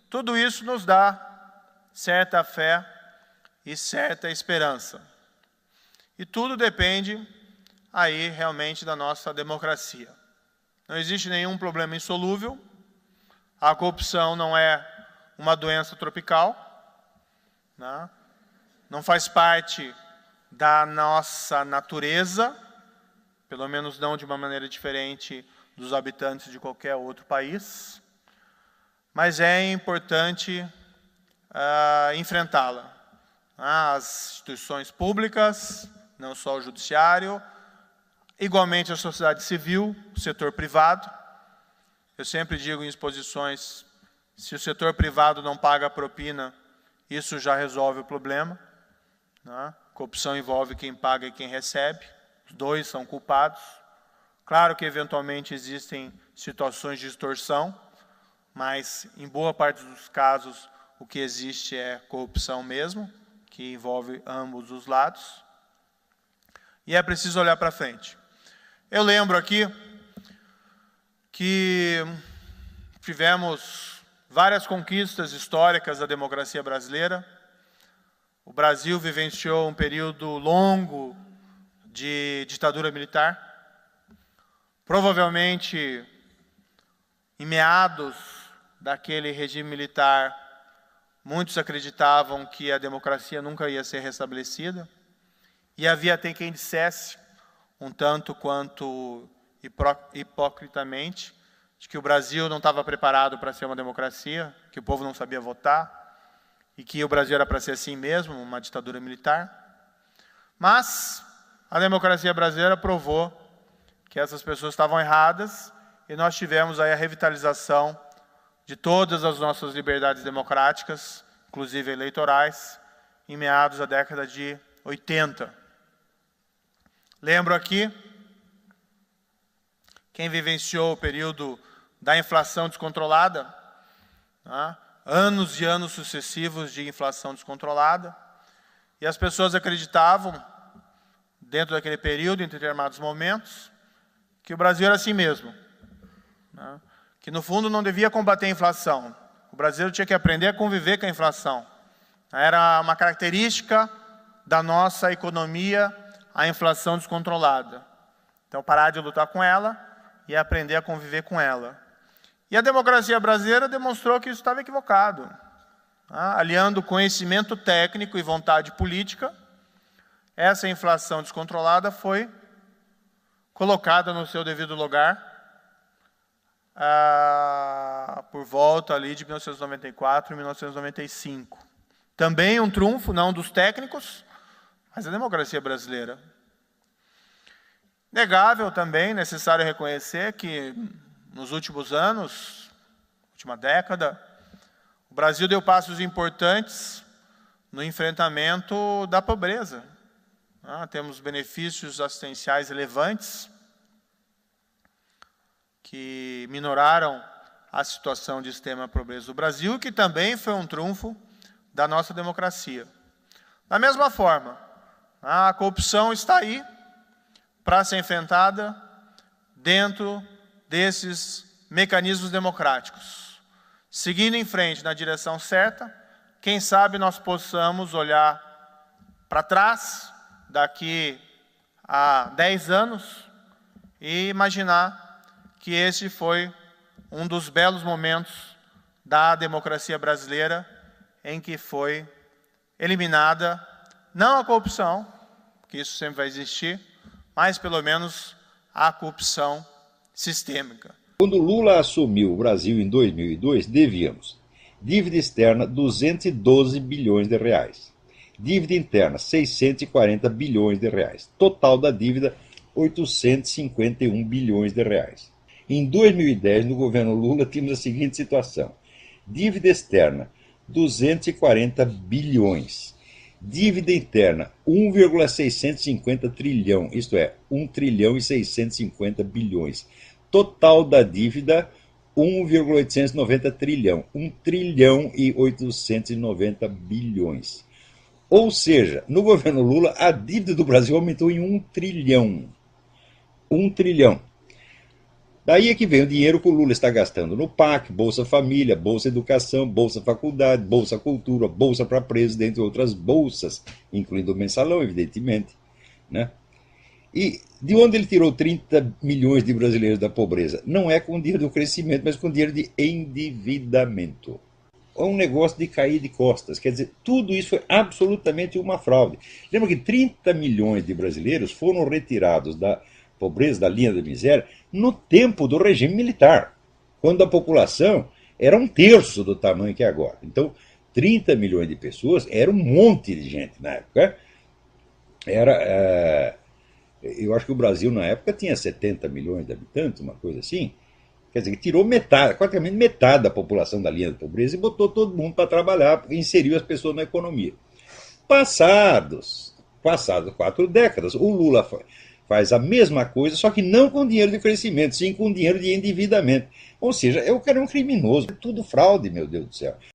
Tudo isso nos dá certa fé e certa esperança. E tudo depende aí realmente da nossa democracia. Não existe nenhum problema insolúvel, a corrupção não é uma doença tropical, né? Não faz parte da nossa natureza, pelo menos não de uma maneira diferente dos habitantes de qualquer outro país, mas é importante enfrentá-la. As instituições públicas, não só o judiciário, igualmente a sociedade civil, o setor privado. Eu sempre digo em exposições, se o setor privado não paga a propina, isso já resolve o problema, né? Corrupção envolve quem paga e quem recebe, os dois são culpados. Claro que eventualmente existem situações de extorsão, mas em boa parte dos casos o que existe é corrupção mesmo, que envolve ambos os lados. E é preciso olhar para frente. Eu lembro aqui que tivemos várias conquistas históricas da democracia brasileira. O Brasil vivenciou um período longo de ditadura militar. Provavelmente, em meados daquele regime militar, muitos acreditavam que a democracia nunca ia ser restabelecida. E havia até quem dissesse, um tanto quanto hipocritamente, de que o Brasil não estava preparado para ser uma democracia, que o povo não sabia votar, e que o Brasil era para ser assim mesmo, uma ditadura militar. Mas a democracia brasileira provou que essas pessoas estavam erradas, e nós tivemos aí a revitalização de todas as nossas liberdades democráticas, inclusive eleitorais, em meados da década de 80. Lembro aqui, quem vivenciou o período da inflação descontrolada, né? Anos e anos sucessivos de inflação descontrolada, e as pessoas acreditavam, dentro daquele período, em determinados momentos, que o Brasil era assim mesmo, né? Que no fundo não devia combater a inflação, o brasileiro tinha que aprender a conviver com a inflação. Era uma característica da nossa economia a inflação descontrolada. Então, parar de lutar com ela e aprender a conviver com ela. E a democracia brasileira demonstrou que isso estava equivocado. Aliando conhecimento técnico e vontade política, essa inflação descontrolada foi colocada no seu devido lugar por volta ali de 1994 e 1995. Também um trunfo, não dos técnicos, mas a democracia brasileira. Negável também, necessário reconhecer que nos últimos anos, última década, o Brasil deu passos importantes no enfrentamento da pobreza. Temos benefícios assistenciais relevantes que minoraram a situação de extrema pobreza do Brasil, que também foi um trunfo da nossa democracia. Da mesma forma, a corrupção está aí para ser enfrentada dentro desses mecanismos democráticos. Seguindo em frente na direção certa, quem sabe nós possamos olhar para trás, daqui a 10 anos, e imaginar que esse foi um dos belos momentos da democracia brasileira, em que foi eliminada, não a corrupção, porque isso sempre vai existir, mas pelo menos a corrupção sistêmica. Quando Lula assumiu o Brasil em 2002, devíamos dívida externa 212 bilhões de reais, dívida interna 640 bilhões de reais, total da dívida 851 bilhões de reais. Em 2010, no governo Lula, tínhamos a seguinte situação: dívida externa 240 bilhões, dívida interna 1,650 trilhão, isto é, 1 trilhão e 650 bilhões. Total da dívida 1,890 trilhão, 1 trilhão e 890 bilhões. Ou seja, no governo Lula, a dívida do Brasil aumentou em 1 trilhão. 1 trilhão. Daí é que vem o dinheiro que o Lula está gastando no PAC, Bolsa Família, Bolsa Educação, Bolsa Faculdade, Bolsa Cultura, Bolsa para Presos, dentre outras bolsas, incluindo o mensalão, evidentemente, né? E de onde ele tirou 30 milhões de brasileiros da pobreza? Não é com dinheiro do crescimento, mas com dinheiro de endividamento. É um negócio de cair de costas. Quer dizer, tudo isso foi absolutamente uma fraude. Lembra que 30 milhões de brasileiros foram retirados da pobreza, da linha da miséria, no tempo do regime militar, quando a população era um terço do tamanho que é agora. Então, 30 milhões de pessoas era um monte de gente na época. Eu acho que o Brasil, na época, tinha 70 milhões de habitantes, uma coisa assim. Quer dizer, que tirou metade, praticamente metade da população da linha da pobreza e botou todo mundo para trabalhar, inseriu as pessoas na economia. Passadas 4 décadas, o Lula faz a mesma coisa, só que não com dinheiro de crescimento, sim com dinheiro de endividamento. Ou seja, o cara é um criminoso, é tudo fraude, meu Deus do céu.